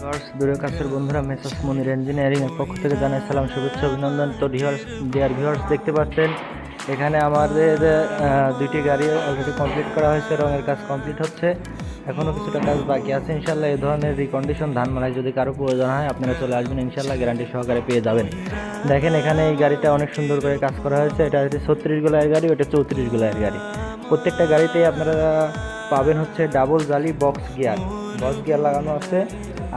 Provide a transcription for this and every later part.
Viewers, দূরের কাছের বন্ধুরা, মেসার্স মনির ইঞ্জিনিয়ারিং এর পক্ষ থেকে জানাই সালাম, শুভেচ্ছা, অভিনন্দন। তো ডিয়ার ভিউয়ার্স, দেখতে পাচ্ছেন এখানে আমাদের দুইটি গাড়ি অলরেডি কমপ্লিট করা হয়েছে, রঙের কাজ কমপ্লিট হচ্ছে, এখনও কিছুটা কাজ বাকি আছে। ইনশাল্লাহ এই ধরনের রিকন্ডিশন ধান মারাই যদি কারো প্রয়োজন হয় আপনারা চলে আসবেন, ইনশাল্লাহ গ্যারান্টি সহকারে পেয়ে যাবেন। দেখেন এখানে এই গাড়িটা অনেক সুন্দর করে কাজ করা হয়েছে। এটা হচ্ছে 36 গোলায়ের গাড়ি, ওটা 34 গোলায়ের গাড়ি। প্রত্যেকটা গাড়িতেই আপনারা পাবেন হচ্ছে ডাবল জালি বক্স গিয়ার লাগানো আছে।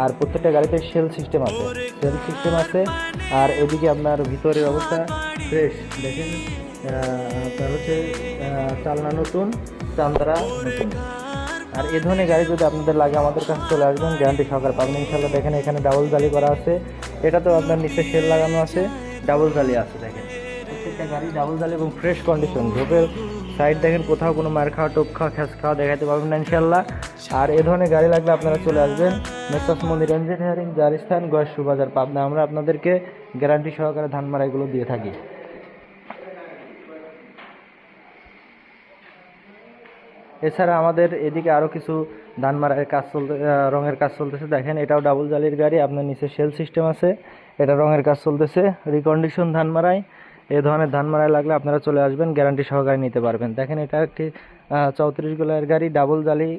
আর প্রত্যেকটা গাড়িতে সেল সিস্টেম আছে। আর এদিকে আপনার ভিতরের অবস্থা ফ্রেশ দেখেন। আপনার হচ্ছে চালনা নতুন, চান্দারা নতুন। আর এই ধরনের গাড়ি যদি আপনাদের লাগে আমাদের কাছে চলে আসবেন, গ্যারান্টি সহকারে পাবেন ইনশাল্লাহ। দেখেন এখানে ডাবল জালি করা আছে, এটা তো আপনার নিচে সেল লাগানো আছে, ডাবল জালি আছে। দেখেন প্রত্যেকটা গাড়ি ডাবল জালি এবং ফ্রেশ কন্ডিশন। ঝোপের সাইড দেখেন, কোথাও কোনো মার খাওয়া, টোপ খাওয়া, খ্যাস খাওয়া দেখাতে পারবেন না ইনশাল্লাহ। আর এ ধরনের গাড়ি লাগলে আপনারা চলে আসবেন মেসার্স মনির ইঞ্জিনিয়ারিং, জারিস্তান, গয়েশু বাজার, পাবনা। আমরা আপনাদেরকে গ্যারান্টি সহকারে ধান মারাইগুলো দিয়ে থাকি। এছাড়া আমাদের এদিকে আরও কিছু ধান মারাইয়ের কাজ রঙের কাজ চলতেছে। দেখেন এটাও ডাবল জালির গাড়ি, আপনার নিচে সেল সিস্টেম আছে, এটা রঙের কাজ চলতেছে, রিকন্ডিশন ধান মারাই। এই ধরনের ধান মারাই লাগলে আপনারা চলে আসবেন, গ্যারান্টি সহকারে নিতে পারবেন। দেখেন এটা একটি 34 গোলায়ের গাড়ি, ডাবল জালি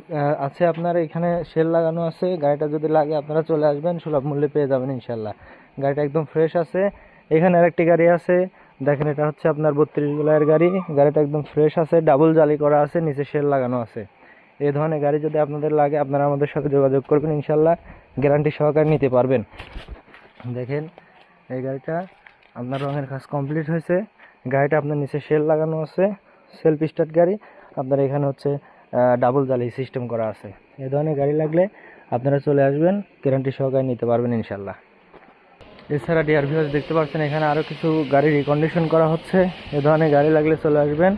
আছে, আপনার এখানে সেল লাগানো আছে। গাড়িটা যদি লাগে আপনারা চলে আসবেন, সুলভ মূল্যে পেয়ে যাবেন ইনশাল্লাহ। গাড়িটা একদম ফ্রেশ আছে। এখানে আরেকটি গাড়ি আছে, দেখেন এটা হচ্ছে আপনার 32 গোলায়ের গাড়ি, গাড়িটা একদম ফ্রেশ আছে, ডাবল জালি করা আছে, নিচে সেল লাগানো আছে। এই ধরনের গাড়ি যদি আপনাদের লাগে আপনারা আমাদের সাথে যোগাযোগ করবেন, ইনশাল্লাহ গ্যারান্টি সহকারে নিতে পারবেন। দেখেন এই গাড়িটা আপনার রঙের কাজ কমপ্লিট হয়েছে, গাড়িটা আপনার নিচে সেল লাগানো আছে, সেলফ স্টার্ট গাড়ি। আপনার এখানে হচ্ছে ডাবল জালি সিস্টেম করা আছে। এই ধরনের গাড়ি লাগলে আপনারা চলে আসবেন, গ্যারান্টি সহকারে নিতে পারবেন ইনশাল্লাহ। এছাড়া ডিয়ার ভিউয়ার্স, দেখতে পাচ্ছেন এখানে আরও কিছু গাড়ি রিকন্ডিশন করা হচ্ছে। এ ধরনের গাড়ি লাগলে চলে আসবেন।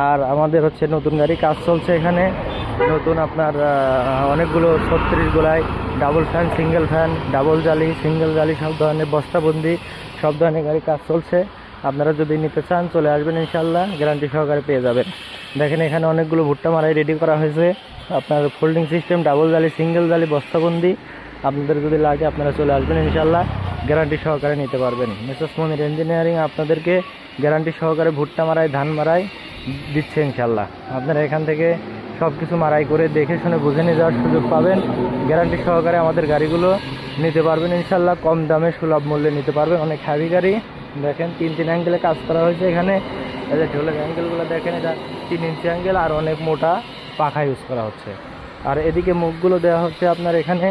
আর আমাদের হচ্ছে নতুন গাড়ি কাজ চলছে এখানে, নতুন আপনার অনেকগুলো 36 গোলায় double fan, single fan, double জালি, সিঙ্গেল জালি, সব ধরনের বস্তাবন্দি, সব ধরনের গাড়ি কাজ চলছে। আপনারা যদি নিতে চান চলে আসবেন ইনশাল্লাহ, গ্যারান্টি সহকারে পেয়ে যাবেন। দেখেন এখানে অনেকগুলো ভুট্টা মারাই রেডি করা হয়েছে, আপনার ফোল্ডিং সিস্টেম, ডাবল জালি, সিঙ্গেল জালি, বস্তাবন্দি। আপনাদের যদি লাগে আপনারা চলে আসবেন ইনশাল্লাহ, গ্যারান্টি সহকারে নিতে পারবেন। মেসার্স মনির ইঞ্জিনিয়ারিং আপনাদেরকে গ্যারান্টি সহকারে ভুট্টা মারাই, ধান মারাই দিচ্ছে ইনশাল্লাহ। আপনারা এখান থেকে সব কিছু মারাই করে দেখে শুনে বুঝে নিয়ে যাওয়ার সুযোগ পাবেন। গ্যারান্টি সহকারে আমাদের গাড়িগুলো নিতে পারবেন ইনশাল্লাহ, কম দামে সুলভ মূল্যে নিতে পারবেন। অনেক হ্যাভি গাড়ি, দেখেন 3 অ্যাঙ্গেলে কাজ করা হয়েছে এখানে। এই যে ঢোলের অ্যাঙ্গেলগুলো দেখেন, এটা 3 ইঞ্চি অ্যাঙ্গেল, আর অনেক মোটা পাখা ইউজ করা হচ্ছে। আর এদিকে মুখগুলো দেওয়া হচ্ছে আপনার এখানে